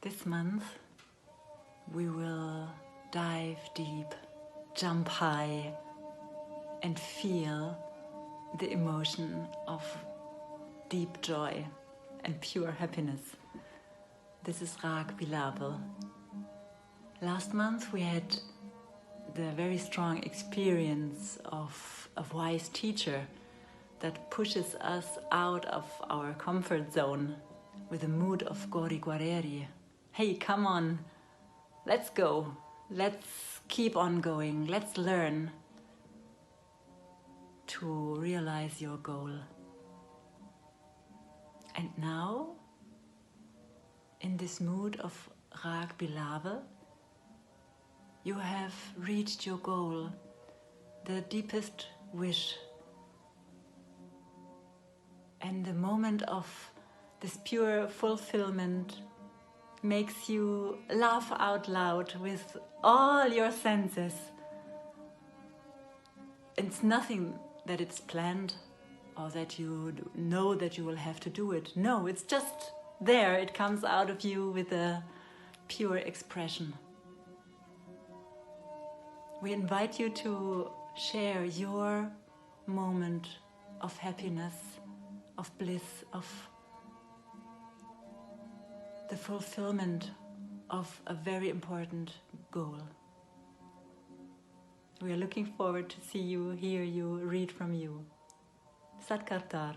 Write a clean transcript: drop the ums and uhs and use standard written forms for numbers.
This month we will dive deep, jump high, and feel the emotion of deep joy and pure happiness. This is Raag Bilaval. Last month we had the very strong experience of a wise teacher that pushes us out of our comfort zone with a mood of gori guareri. Hey, come on, let's go, let's keep on going, let's learn to realize your goal. And now, in this mood of Raag Bilaval, you have reached your goal, the deepest wish. And the moment of this pure fulfillment makes you laugh out loud with all your senses. It's nothing that it's planned or that you know that you will have to do it. No, it's just there. It comes out of you with a pure expression. We invite you to share your moment of happiness, of bliss, of the fulfillment of a very important goal. We are looking forward to see you, hear you, read from you. Sat Kartar.